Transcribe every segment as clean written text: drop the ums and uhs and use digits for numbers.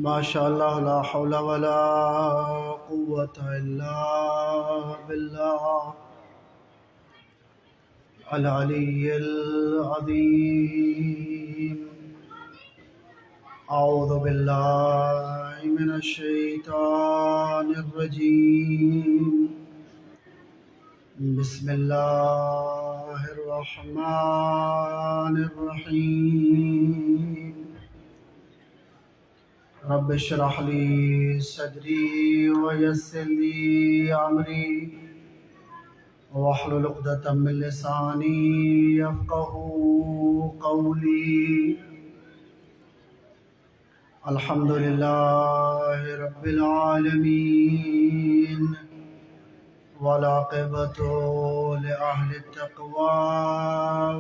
ماشاء اللہ لا حول ولا قوة الا باللہ العلی العظیم۔ اعوذ باللہ من الشیطان الرجیم۔ بسم اللہ الرحمن الرحیم۔ رب اشرح لي صدري ويسر لي امري واحلل عقدة من لساني يفقهوا قولي۔ الحمد لله رب العالمين والعاقبة لأهل التقوى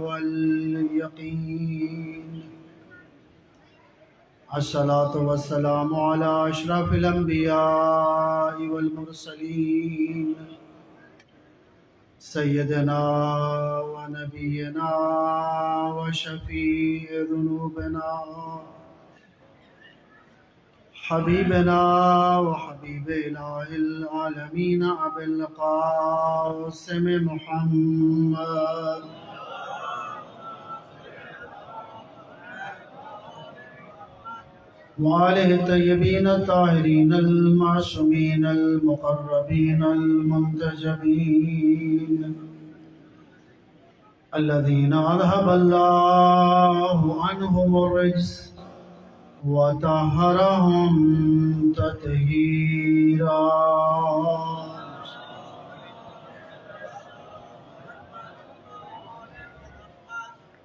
واليقين۔ الصلاة والسلام على أشرف الأنبياء والمرسلين سيدنا ونبينا وشفيع ذنوبنا حبيبنا وحبيب إله العالمين أبي القاسم محمد وآلہ الطیبین الطاہرین المعصومین المقربین المنتجبین الذین اذهب اللہ عنہم الرجس وطہرہم تطہیرا۔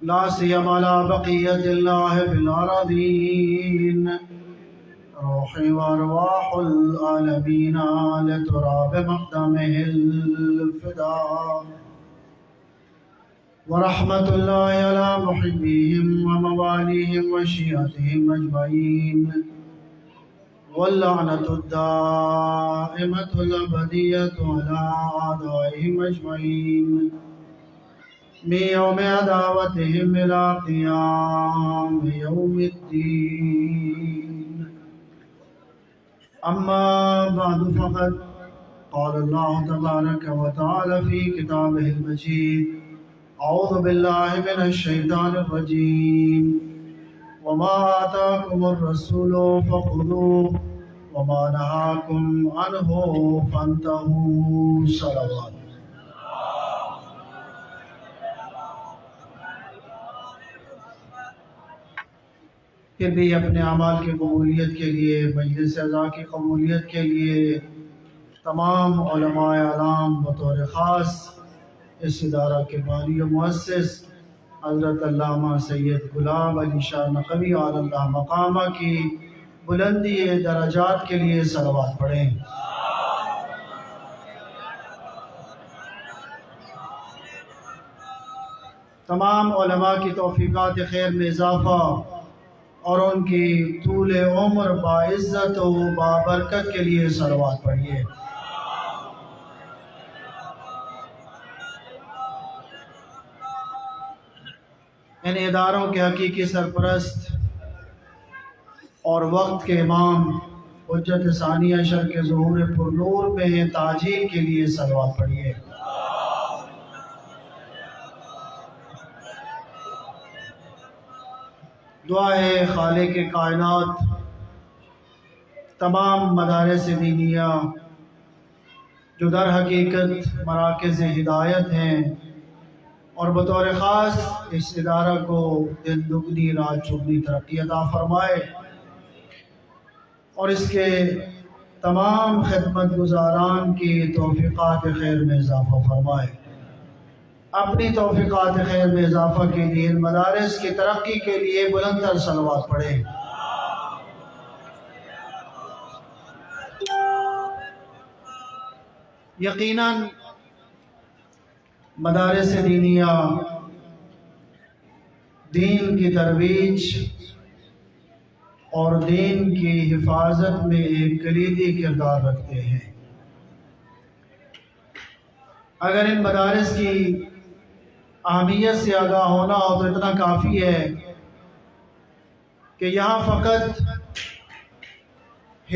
لا سیما لا بقیت اللہ فی الارضین روحی وارواح العالمین لتراب مقدمہ الفداء ورحمت اللہ علی محبیہم وموالیہم وشیعتہم اجمعین واللعنۃ الدائمۃ الابدیۃ علی اعدائہم اجمعین من یوم عداوتہم الی قیام یوم الدین۔ اما بعد فقد قال اللہ تبارک وتعالی فی کتابہ المجید اعوذ باللہ من الشیطان الرجیم وما آتاکم الرسول فخذوہ وما نہاکم عنہ فانتہوا۔ صلوات۔ پھر بھی اپنے اعمال کی قبولیت کے لیے، مجلس اعزاز کی قبولیت کے لیے تمام علماء اعلام بطور خاص اس ادارہ کے بانی و مؤسس حضرت علامہ سید غلام علی شاہ نقوی علی اللہ مقامہ کی بلندی درجات کے لیے صلوات پڑھیں۔ تمام علماء کی توفیقات خیر میں اضافہ اور ان کی طول عمر باعزت و بابرکت کے لیے صلوات پڑھیے۔ ان اداروں کے حقیقی سرپرست اور وقت کے امام حجت ثانی عشر کے ظہور پر نور میں تاجیل کے لیے صلوات پڑھیے۔ دعا ہے خالق کائنات تمام مدارس دینیہ جو در حقیقت مراکز ہدایت ہیں اور بطور خاص اس ادارہ کو دن دگنی رات چگنی ترقی عطا فرمائے اور اس کے تمام خدمت گزاران کی توفیقات خیر میں اضافہ فرمائے۔ اپنی توفیقات خیر میں اضافہ کے لیے ان مدارس کی ترقی کے لیے بلند تر صلوات پڑھیں۔ یقیناً مدارس دینیہ دین کی ترویج اور دین کی حفاظت میں ایک کلیدی کردار رکھتے ہیں۔ اگر ان مدارس کی اہمیت سے آگاہ ہونا ہو تو اتنا کافی ہے کہ یہاں فقط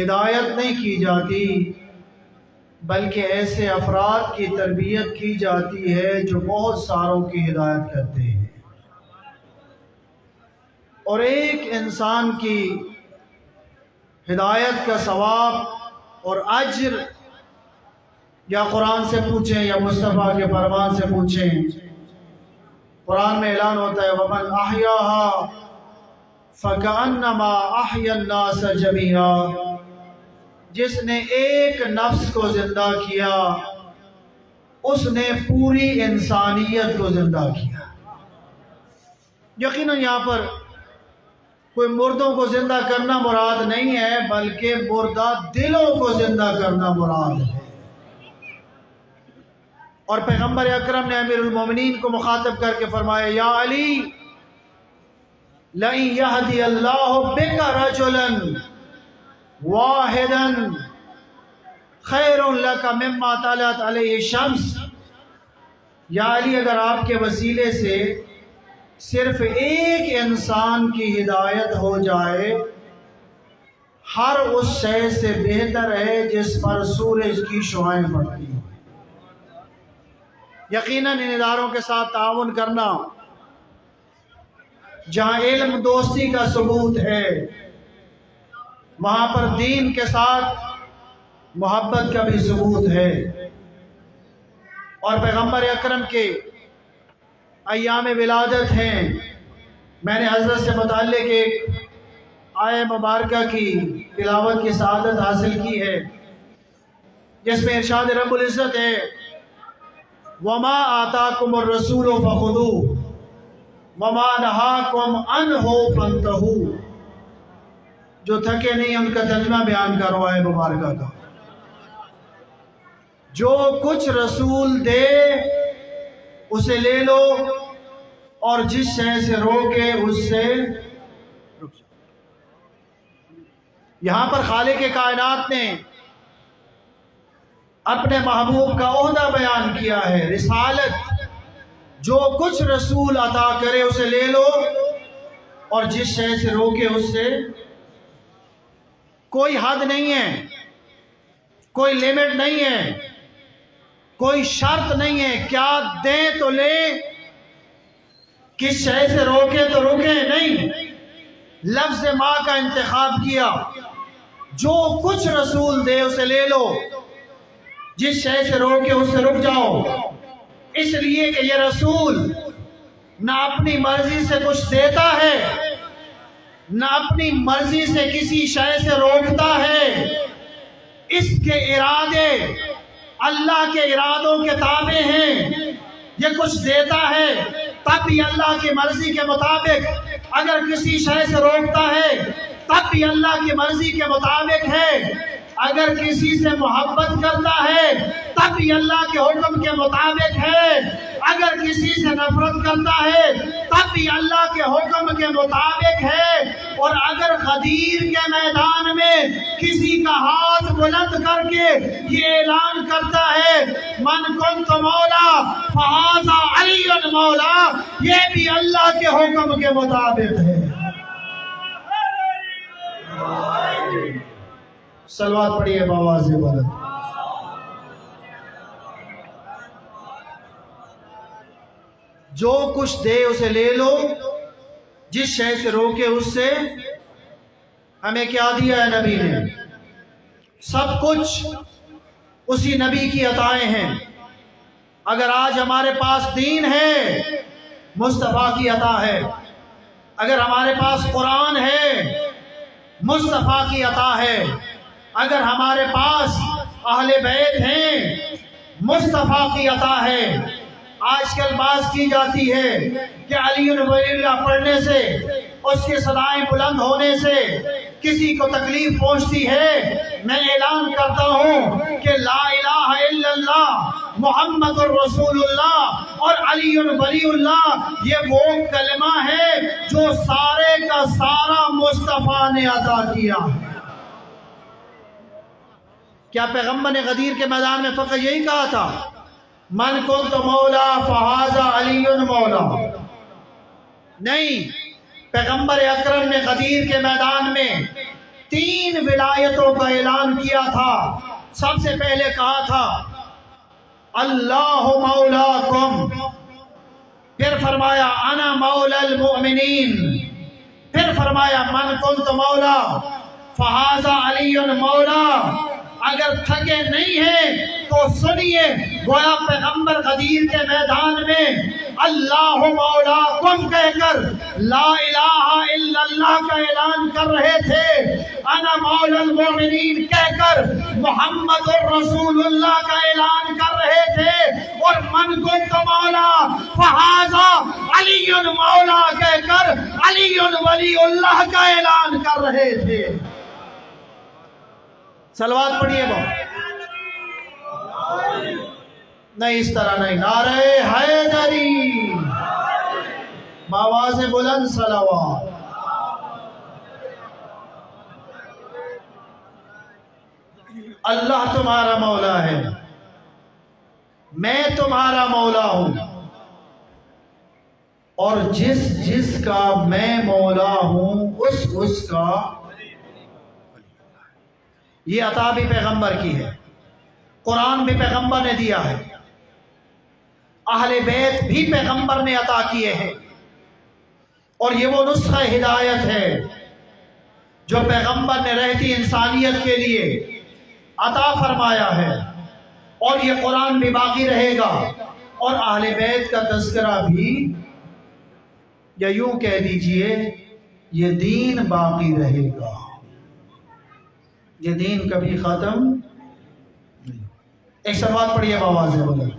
ہدایت نہیں کی جاتی، بلکہ ایسے افراد کی تربیت کی جاتی ہے جو بہت ساروں کی ہدایت کرتے ہیں۔ اور ایک انسان کی ہدایت کا ثواب اور اجر یا قرآن سے پوچھیں یا مصطفیٰ کے فرمان سے پوچھیں، قرآن میں اعلان ہوتا ہے وَمَنْ أَحْيَاهَا فَكَأَنَّمَا أَحْيَا النَّاسَ جَمِيعًا، جس نے ایک نفس کو زندہ کیا اس نے پوری انسانیت کو زندہ کیا۔ یقیناً یہاں پر کوئی مردوں کو زندہ کرنا مراد نہیں ہے، بلکہ مردہ دلوں کو زندہ کرنا مراد ہے۔ اور پیغمبر اکرم نے امیر المومنین کو مخاطب کر کے فرمایا یا علی لَإِن يَهْدِيَ اللَّهُ بِكَ رَجُلًا وَاحِدًا خَيْرٌ لَكَ مِمَّا طَلَعَتْ عَلَيْهِ الشَّمْسُ، یا علی اگر آپ کے وسیلے سے صرف ایک انسان کی ہدایت ہو جائے، ہر اس شے سے بہتر ہے جس پر سورج کی شعاعیں پڑتی ہیں۔ یقیناً ان اداروں کے ساتھ تعاون کرنا جہاں علم دوستی کا ثبوت ہے، وہاں پر دین کے ساتھ محبت کا بھی ثبوت ہے۔ اور پیغمبر اکرم کے ایام ولادت ہیں، میں نے حضرت سے متعلق ایک آیہ مبارکہ کی تلاوت کی سعادت حاصل کی ہے، جس میں ارشاد رب العزت ہے وَمَا آتَاكُمُ الرَّسُولُ فَخُذُوهُ وَمَا نَهَاكُمْ عَنْهُ فَانْتَهُوا، جو تھکے نہیں ان کا ترجمہ بیان کرو آیہ مبارکہ کا۔ جو کچھ رسول دے اسے لے لو، اور جس شے سے روکے اس سے رک جاؤ۔ یہاں پر خالق کائنات نے اپنے محبوب کا عہدہ بیان کیا ہے، رسالت۔ جو کچھ رسول عطا کرے اسے لے لو، اور جس شے سے روکے اس سے کوئی حد نہیں ہے، کوئی لیمٹ نہیں ہے، کوئی شرط نہیں ہے، کیا دیں تو لیں، کس شے سے روکے تو رکیں نہیں۔ لفظ ماں کا انتخاب کیا، جو کچھ رسول دے اسے لے لو، جس شے سے روکے اس سے رک جاؤ، اس لیے کہ یہ رسول نہ اپنی مرضی سے کچھ دیتا ہے، نہ اپنی مرضی سے کسی شے سے روکتا ہے۔ اس کے ارادے اللہ کے ارادوں کے تابع ہیں۔ یہ کچھ دیتا ہے تب بھی اللہ کی مرضی کے مطابق، اگر کسی شے سے روکتا ہے تب بھی اللہ کی مرضی کے مطابق ہے، اگر کسی سے محبت کرتا ہے تب بھی اللہ کے حکم کے مطابق ہے، اگر کسی سے نفرت کرتا ہے تب بھی اللہ کے حکم کے مطابق ہے۔ اور اگر غدیر کے میدان میں کسی کا ہاتھ بلند کر کے یہ اعلان کرتا ہے من کنت مولا فہذا علی مولا، یہ بھی اللہ کے حکم کے مطابق ہے۔ صلوات پڑھیے بآواز بلند۔ جو کچھ دے اسے لے لو، جس شے سے روکے اس سے۔ ہمیں کیا دیا ہے نبی نے؟ سب کچھ اسی نبی کی عطائیں ہیں۔ اگر آج ہمارے پاس دین ہے، مصطفیٰ کی عطا ہے۔ اگر ہمارے پاس قرآن ہے، مصطفیٰ کی عطا ہے۔ اگر ہمارے پاس اہل بیت ہیں، مصطفیٰ کی عطا ہے۔ آج کل بات کی جاتی ہے کہ علی ولی اللہ پڑھنے سے، اس کی صدائیں بلند ہونے سے کسی کو تکلیف پہنچتی ہے۔ میں اعلان کرتا ہوں کہ لا الہ الا اللہ محمد الرسول اللہ اور علی ولی اللہ یہ وہ کلمہ ہے جو سارے کا سارا مصطفیٰ نے عطا کیا۔ کیا پیغمبر نے غدیر کے میدان میں فقط یہی کہا تھا من کنت مولا فہذا علی مولا؟ نہیں، پیغمبر اکرم نے غدیر کے میدان میں 3 ولایتوں کا اعلان کیا تھا۔ سب سے پہلے کہا تھا اللہ مولاکم، پھر فرمایا انا مولا المؤمنین، پھر فرمایا من کنت مولا فہذا علی مولا۔ اگر تھکے نہیں ہیں تو سنیے، گویا پیغمبر غدیر کے میدان میں اللہ مولاکم کہہ کر لا الہ الا اللہ کا اعلان کر رہے تھے، انا مولا المؤمنین کہہ کر محمد الرسول اللہ کا اعلان کر رہے تھے، اور من کنت مولا فہذا علی مولا کہہ کر علی ولی اللہ کا اعلان کر رہے تھے۔ صلوات پڑھیے بہت، نہیں اس طرح نہیں، نعرہ حیدری بآواز بلند صلوات۔ اللہ تمہارا مولا ہے، میں تمہارا مولا ہوں، اور جس کا میں مولا ہوں اس کا یہ عطا بھی پیغمبر کی ہے، قرآن بھی پیغمبر نے دیا ہے، اہل بیت بھی پیغمبر نے عطا کیے ہیں، اور یہ وہ نسخہ ہدایت ہے جو پیغمبر نے رہتی انسانیت کے لیے عطا فرمایا ہے، اور یہ قرآن بھی باقی رہے گا، اور اہل بیت کا تذکرہ بھی، یا یوں کہہ دیجئے یہ دین باقی رہے گا، یہ دین کبھی ختم نہیں۔ ایک صلوات پڑھیے بآواز بلند۔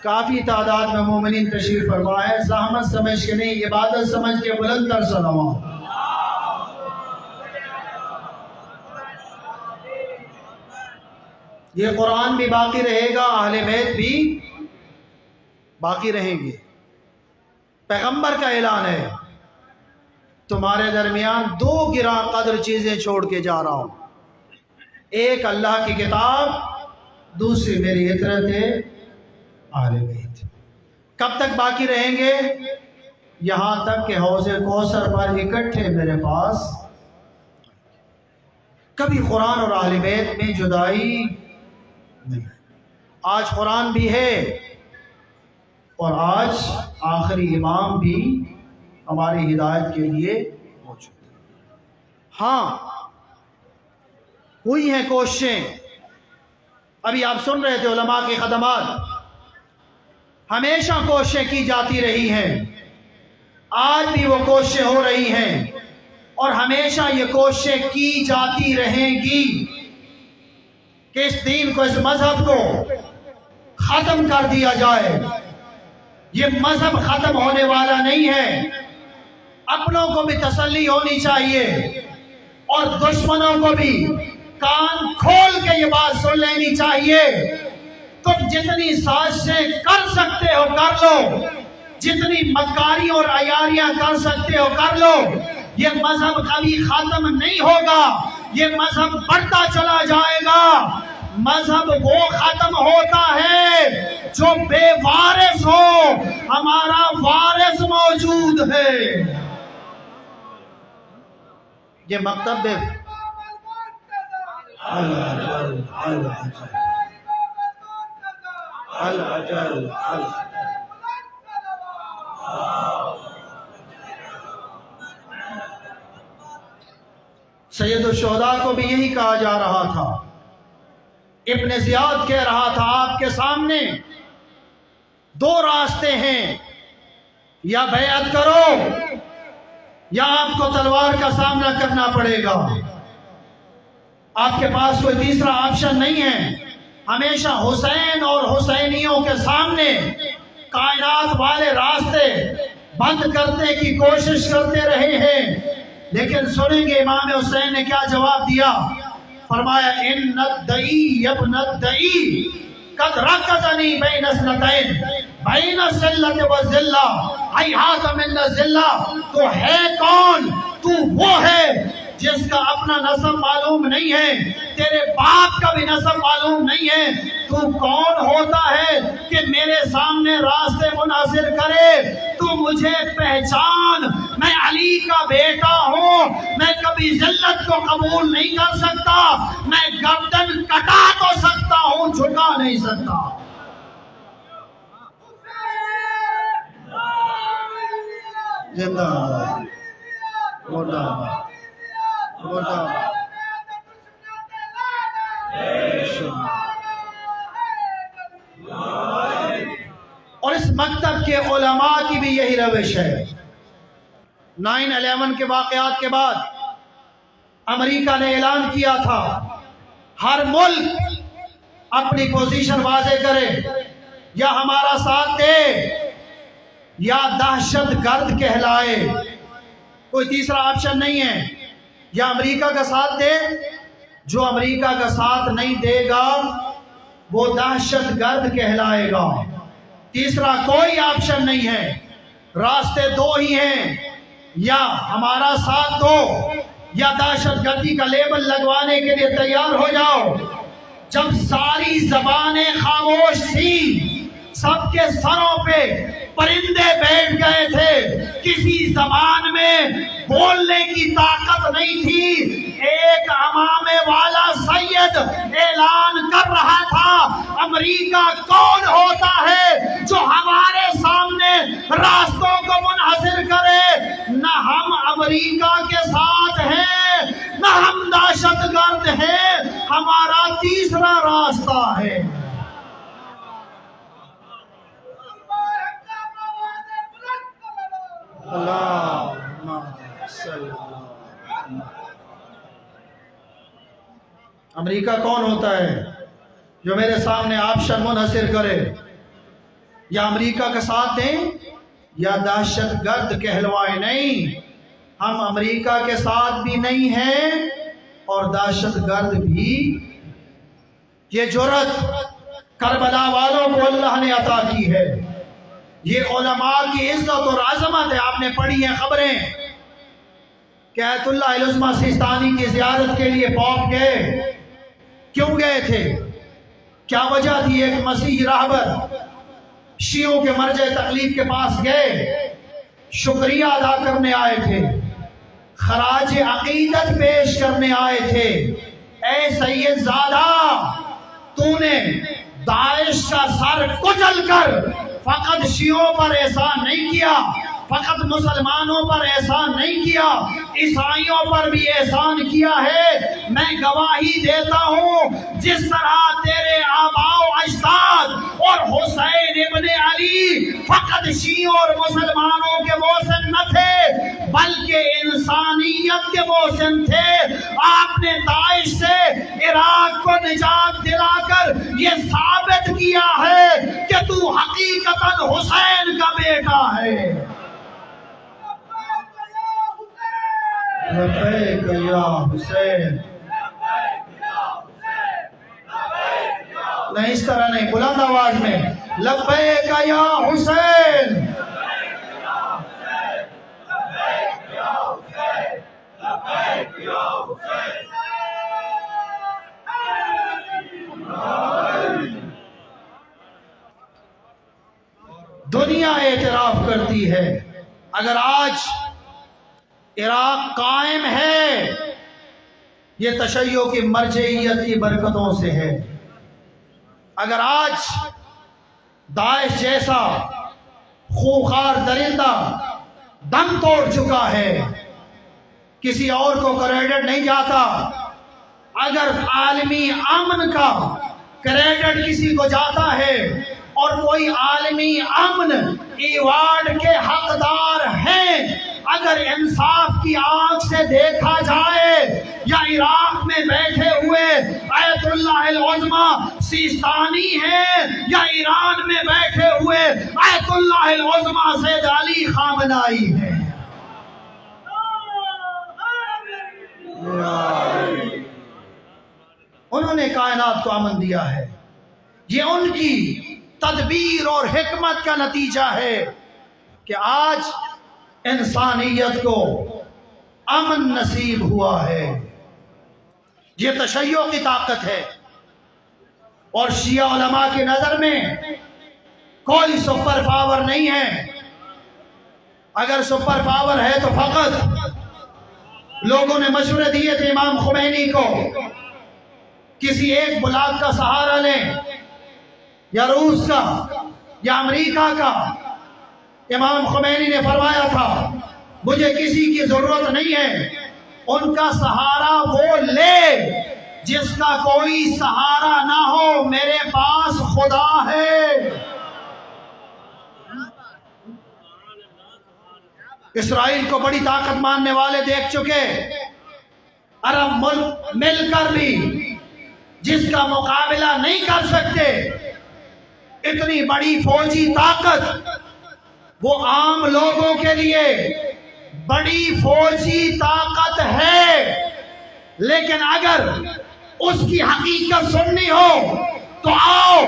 کافی تعداد میں مومنین تشریف فرما ہے، زحمت سمجھ کے نہیں، عبادت سمجھ کے بلند تر صلوات۔ یہ قرآن بھی باقی رہے گا، اہل بیت بھی باقی رہیں گے۔ پیغمبر کا اعلان ہے تمہارے درمیان 2 گراں قدر چیزیں چھوڑ کے جا رہا ہوں، ایک اللہ کی کتاب، دوسری میری اطرت اہل بیت۔ کب تک باقی رہیں گے؟ یہاں تک کہ حوض کوثر پر اکٹھے میرے پاس۔ کبھی قرآن اور اہل بیت میں جدائی نہیں۔ آج قرآن بھی ہے، اور آج آخری امام بھی ہماری ہدایت کے لیے موجود ہے۔ ہاں ہوئی ہیں کوششیں، ابھی آپ سن رہے تھے علماء کی خدمات، ہمیشہ کوششیں کی جاتی رہی ہیں، آج بھی وہ کوششیں ہو رہی ہیں، اور ہمیشہ یہ کوششیں کی جاتی رہیں گی کہ اس دین کو، اس مذہب کو ختم کر دیا جائے۔ یہ مذہب ختم ہونے والا نہیں ہے، اپنوں کو بھی تسلی ہونی چاہیے، اور دشمنوں کو بھی کان کھول کے یہ بات سن لینی چاہیے، تم جتنی سازشیں کر سکتے ہو کر لو، جتنی مکاری اور عیاریاں کر سکتے ہو کر لو، یہ مذہب کبھی ختم نہیں ہوگا، یہ مذہب بڑھتا چلا جائے گا۔ مذہب وہ ختم ہوتا ہے جو بے وارث ہو، ہمارا وارث موجود ہے۔ یہ مکتب ہے، سید الشہداء کو بھی یہی کہا جا رہا تھا۔ ابن زیاد کہہ رہا تھا آپ کے سامنے 2 راستے ہیں، یا بیعت کرو یا آپ کو تلوار کا سامنا کرنا پڑے گا، آپ کے پاس کوئی تیسرا آپشن نہیں ہے۔ ہمیشہ حسین اور حسینیوں کے سامنے کائنات والے راستے بند کرنے کی کوشش کرتے رہے ہیں، لیکن سنیں گے امام حسین نے کیا جواب دیا۔ فرمایا ان الدعی ابن الدعی قد رکزنی بین اثنتین بین الذلۃ والذلہ ہیہات من الذلہ۔ تو ہے کون؟ تو وہ ہے جس کا اپنا نسب معلوم نہیں ہے، تیرے باپ کا بھی نسب معلوم نہیں ہے، تو کون ہوتا ہے کہ میرے سامنے راستے منحصر کرے؟ تو مجھے پہچان، میں علی کا بیٹا ہوں، میں کبھی ذلت کو قبول نہیں کر سکتا، میں گردن کٹا تو سکتا ہوں، جھکا نہیں سکتا۔ زندہ آباد، مرد آباد، مرد آباد۔ اور اس مکتب کے علماء کی بھی یہی روش ہے۔ 9/11 کے واقعات کے بعد امریکہ نے اعلان کیا تھا ہر ملک اپنی پوزیشن واضح کرے، یا ہمارا ساتھ دے یا دہشت گرد کہلائے، کوئی تیسرا آپشن نہیں ہے۔ یا امریکہ کا ساتھ دے، جو امریکہ کا ساتھ نہیں دے گا وہ دہشت گرد کہلائے گا، تیسرا کوئی آپشن نہیں ہے۔ راستے دو ہی ہیں، یا ہمارا ساتھ دو یا دہشت گردی کا لیبل لگوانے کے لیے تیار ہو جاؤ۔ جب ساری زبانیں خاموش تھیں، سب کے سروں پہ پرندے بیٹھ گئے تھے، کسی زبان میں بولنے کی طاقت نہیں تھی، ایک امامے والا سید اعلان کر رہا تھا امریکہ کون ہوتا ہے جو ہمارے سامنے راستوں کو منحصر کرے؟ نہ ہم امریکہ کے ساتھ ہیں، نہ ہم دہشت گرد ہیں، ہمارا تیسرا راستہ ہے۔ امریکہ کون ہوتا ہے جو میرے سامنے آپشن منحصر کرے؟ یا امریکہ کا ساتھ دیں یا دہشت گرد کہلوائے؟ نہیں، ہم امریکہ کے ساتھ بھی نہیں ہیں اور دہشت گرد بھی۔ یہ جرأت کربلا والوں کو اللہ نے عطا کی ہے، یہ علماء کی عزت اور عظمت ہے۔ آپ نے پڑھی ہیں خبریں کہ آیت اللہ العظمہ سیستانی کی زیارت کے لیے پوپ گئے، کیوں گئے تھے؟ کیا وجہ تھی؟ ایک مسیحی راہبر شیعوں کے مرجع تقلید کے پاس گئے، شکریہ ادا کرنے آئے تھے، خراج عقیدت پیش کرنے آئے تھے۔ اے سید زادہ، تو نے داعش کا سر کچل کر فقط شیعوں پر احسان نہیں کیا، فقط مسلمانوں پر احسان نہیں کیا، عیسائیوں پر بھی احسان کیا ہے۔ میں گواہی دیتا ہوں جس طرح تیرے آباء و اجداد اور حسین ابن علی فقط شیعوں اور مسلمانوں کے محسن نہ تھے بلکہ انسانیت کے محسن تھے۔ آپ نے داعش سے عراق کو نجات دلا کر یہ ثابت کیا ہے کہ تو حقیقتاً حسین کا بیٹا ہے۔ لبیک یا حسین، نہیں اس طرح نہیں، بلند آواز میں لبیک یا حسین۔ دنیا اعتراف کرتی ہے اگر آج عراق قائم ہے یہ تشیع کی مرجعیت کی برکتوں سے ہے۔ اگر آج داعش جیسا خوخار درندہ دم توڑ چکا ہے، کسی اور کو کریڈٹ نہیں جاتا۔ اگر عالمی امن کا کریڈٹ کسی کو جاتا ہے اور کوئی عالمی امن ایوارڈ کے حقدار ہیں، اگر انصاف کی آنکھ سے دیکھا جائے، یا عراق میں بیٹھے ہوئے آیت اللہ العظمہ سیستانی ہیں، یا ایران میں بیٹھے ہوئے آیت اللہ العظمہ سید علی خامنائی ہیں، انہوں نے کائنات کو امن دیا ہے۔ یہ ان کی تدبیر اور حکمت کا نتیجہ ہے کہ آج انسانیت کو امن نصیب ہوا ہے۔ یہ تشیع کی طاقت ہے۔ اور شیعہ علماء کی نظر میں کوئی سپر پاور نہیں ہے۔ اگر سپر پاور ہے تو فقط لوگوں نے مشورے دیے تھے امام خمینی کو کسی ایک بلاک کا سہارا لیں، یا روس کا یا امریکہ کا۔ امام خمینی نے فرمایا تھا مجھے کسی کی ضرورت نہیں ہے، ان کا سہارا وہ لے جس کا کوئی سہارا نہ ہو، میرے پاس خدا ہے۔ اسرائیل کو بڑی طاقت ماننے والے دیکھ چکے، عرب ملک مل کر بھی جس کا مقابلہ نہیں کر سکتے۔ اتنی بڑی فوجی طاقت وہ عام لوگوں کے لیے بڑی فوجی طاقت ہے، لیکن اگر اس کی حقیقت سننی ہو تو آؤ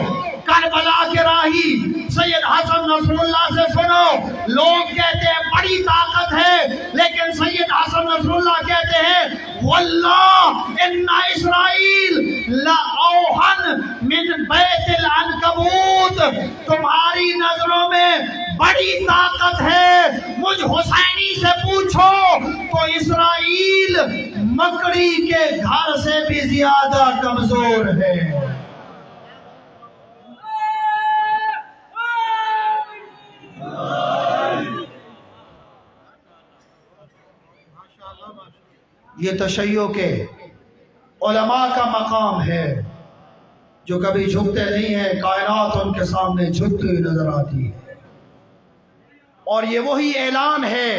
کربلا کے راہی سید حسن نصر اللہ سے سنو۔ لوگ کہتے ہیں بڑی طاقت ہے، لیکن سید حسن نصر اللہ کہتے ہیں واللہ ان اسرائیل لأوہن من بیت العنکبوت، تمہاری نظروں میں بڑی طاقت ہے، مجھ حسینی سے پوچھو تو اسرائیل مکڑی کے گھر سے بھی زیادہ کمزور ہے۔ یہ تشیع کے علماء کا مقام ہے جو کبھی جھکتے نہیں ہیں، کائنات ان کے سامنے جھکتی ہوئی نظر آتی ہے۔ اور یہ وہی اعلان ہے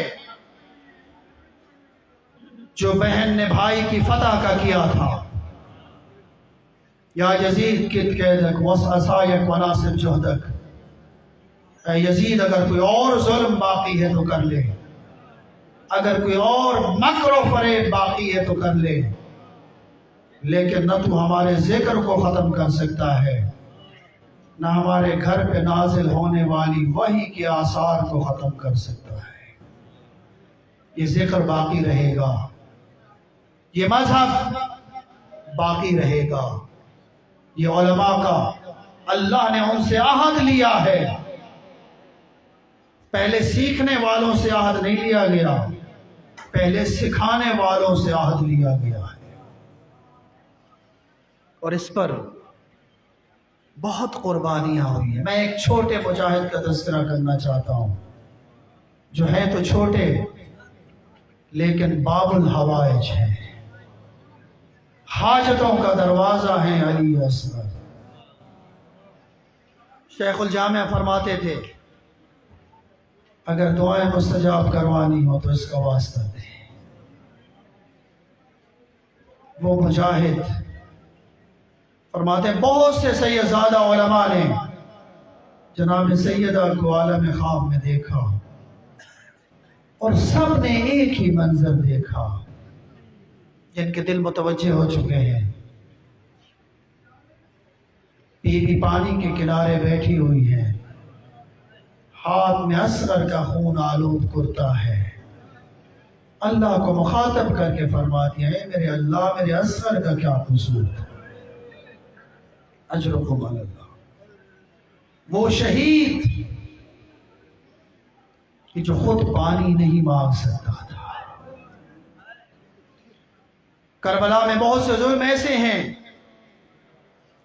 جو بہن نے بھائی کی فتح کا کیا تھا، یا یزید کت قیدک وسعصایک وناصب جہدک، اے یزید اگر کوئی اور ظلم باقی ہے تو کر لے، اگر کوئی اور مکر و فریب باقی ہے تو کر لے، لیکن نہ تو ہمارے ذکر کو ختم کر سکتا ہے، نہ ہمارے گھر پہ نازل ہونے والی وحی کے آثار کو ختم کر سکتا ہے۔ یہ ذکر باقی رہے گا، یہ مذہب باقی رہے گا، یہ علماء کا اللہ نے ان سے عہد لیا ہے۔ پہلے سیکھنے والوں سے عہد نہیں لیا گیا، پہلے سکھانے والوں سے عہد لیا گیا ہے۔ اور اس پر بہت قربانیاں ہوئی ہیں۔ میں ایک چھوٹے مجاہد کا تذکرہ کرنا چاہتا ہوں جو ہے تو چھوٹے لیکن باب الحوائج ہیں، حاجتوں کا دروازہ ہیں علی اصغر۔ شیخ الجامع فرماتے تھے اگر دعائیں مستجاب کروانی ہو تو اس کا واسطہ دے۔ وہ مجاہد فرماتے ہیں بہت سے سیدزادہ علماء نے جناب سیدہ کو عالم خواب میں دیکھا اور سب نے ایک ہی منظر دیکھا، جن کے دل متوجہ ہو چکے ہیں۔ بی بی پانی کے کنارے بیٹھی ہوئی ہے، ہاتھ میں اصغر کا خون آلود کرتا ہے، اللہ کو مخاطب کر کے فرماتی ہے اے میرے اللہ میرے اصغر کا کیا قصور تھا، اجرکم علی اللہ۔ وہ شہید کہ جو خود پانی نہیں مانگ سکتا تھا۔ کربلا میں بہت سے ظلم ایسے ہیں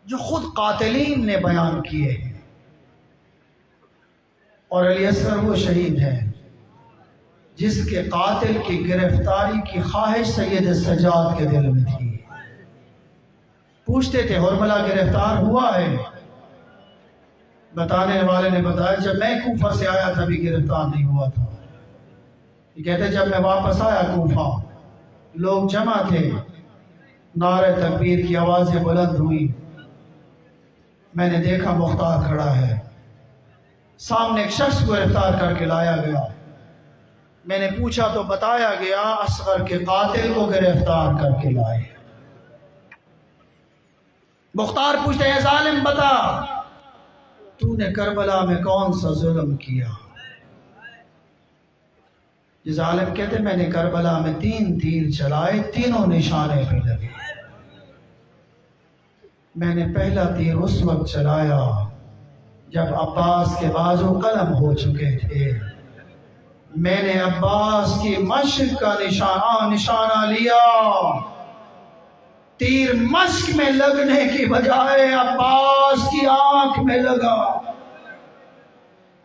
جو خود قاتلین نے بیان کیے ہیں، اور علی اصغر وہ شہید ہے جس کے قاتل کی گرفتاری کی خواہش سید سجاد کے دل میں تھی۔ پوچھتے تھے حرملہ گرفتار ہوا ہے؟ بتانے والے نے بتایا جب میں کوفہ سے آیا تبھی گرفتار نہیں ہوا تھا۔ یہ کہتے جب میں واپس آیا کوفہ لوگ جمع تھے، نعرہ تکبیر کی آوازیں بلند ہوئی، میں نے دیکھا مختار کھڑا ہے، سامنے ایک شخص کو گرفتار کر کے لایا گیا، میں نے پوچھا تو بتایا گیا اصغر کے قاتل کو گرفتار کر کے لائے۔ مختار پوچھتے ہیں ظالم بتا تو نے کربلا میں کون سا ظلم کیا؟ یہ ظالم کہتے میں نے کربلا میں 3 تیر چلائے، تینوں نشانے پہ لگے۔ میں نے پہلا تیر اس وقت چلایا جب عباس کے بازو قلم ہو چکے تھے۔ میں نے عباس کی مشق کا نشانہ لیا، تیر مشق میں لگنے کی بجائے عباس کی آنکھ میں لگا۔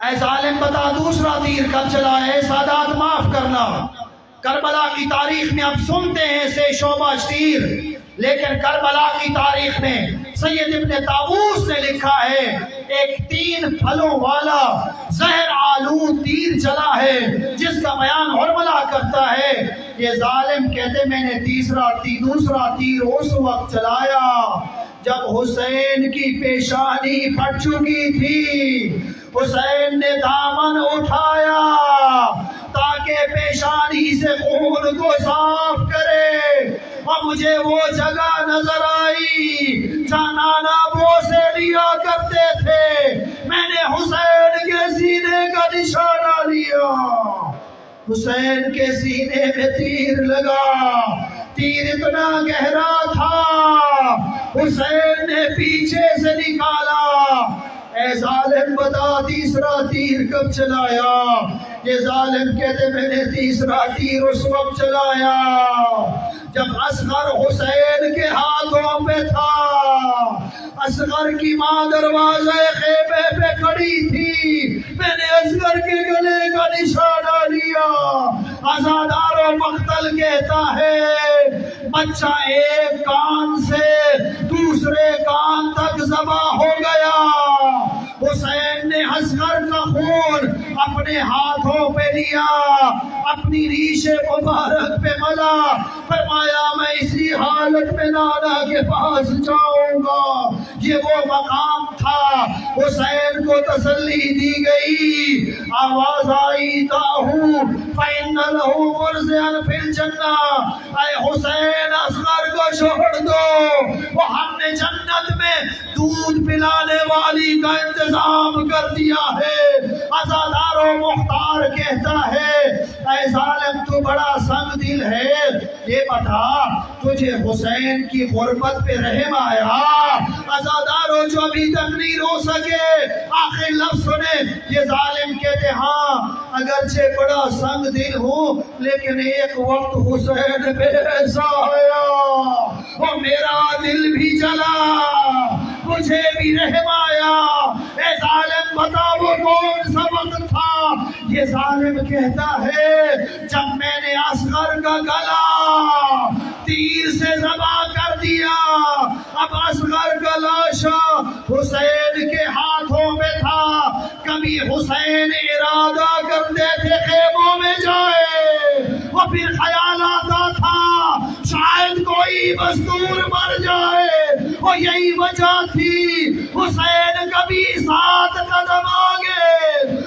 اے ظالم بتا دوسرا تیر کب چلا ہے؟ سادات معاف کرنا، کربلا کی تاریخ میں اب سنتے ہیں سے شعبہ تیر، لیکن کربلا کی تاریخ میں سید ابن طاووس نے لکھا ہے ایک 3 پھلوں والا زہر آلود تیر چلا ہے جس کا بیان حرملہ کرتا ہے۔ یہ ظالم کہتے میں نے دوسرا تیر اس وقت چلایا جب حسین کی پیشانی پھٹ چکی تھی۔ حسین نے دامن اٹھایا تاکہ پیشانی سے خون کو صاف کرے، اور مجھے وہ جگہ نظر آئی جہاں نانا بوسے لیا کرتے تھے۔ میں نے حسین کے سینے کا نشانہ لیا، حسین کے سینے میں تیر لگا، تیر اتنا گہرا تھا حسین نے پیچھے سے نکالا۔ اے ظالم بتا تیسرا تیر کب چلایا؟ یہ ظالم کہتے میں نے تیسرا تیر اس وقت چلایا جب اصغر حسین کے ہاتھوں پہ تھا۔ اصغر کی ماں دروازے خیمے پہ کھڑی تھی، میں نے اصغر کے گلے کا نشانہ لیا۔ عزادار و مقتل کہتا ہے بچہ ایک کان سے دوسرے کان تک ذبح ہو گیا۔ حسین نے اصغر کا خون اپنے ہاتھوں پہ لیا، اپنی ریش مبارک پہ ملا، فرمایا میں اسی حالت میں نانا کے پاس جاؤں گا۔ یہ وہ مقام تھا، حسین کو تسلی دی گئی، آواز آئی تاہو فَإِنَّ لَهُ مُرْزِعًا فِي الْجَنَّةِ، اے حسین اصغر کو چھوڑ دو، وہ ہم نے جنت میں دودھ پلانے والی کا انتظام کر دیا ہے۔ عزادار و مختار کہتا ہے اے ظالم تو بڑا سنگ دل ہے، یہ بتا تجھے حسین کی غربت پہ رحم آیا؟ عزادارو جو ابھی تک نہیں رو سکے آخر لفظ سنے، یہ ظالم کہتے ہاں اگرچہ بڑا سنگ دل ہوں لیکن ایک وقت حسین پہ ایسا آیا وہ میرا دل بھی جلا، مجھے بھی رحم آیا۔ اے ظالم بتا وہ کون سا وقت تھا؟ یہ ظالم کہتا ہے جب میں نے اصغر کا گلا تیر سے ذبح کر دیا، اب اصغر کا لاشا حسین کے ہاتھوں میں تھا۔ کبھی حسین ارادہ کرتے تھے خیموں میں جائے، وہ پھر خیال آتا تھا شاید کوئی مزدور مر جائے، وہ یہی وجہ تھی حسین کبھی 7 قدم آگے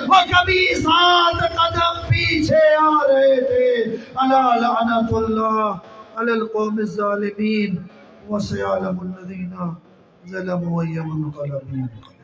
اور کبھی 7 قدم پیچھے آ رہے تھے۔ الا لعنت اللہ علی القوم الظالمین وسيعلم الذين ظلموا أي منقلب ينقلبون۔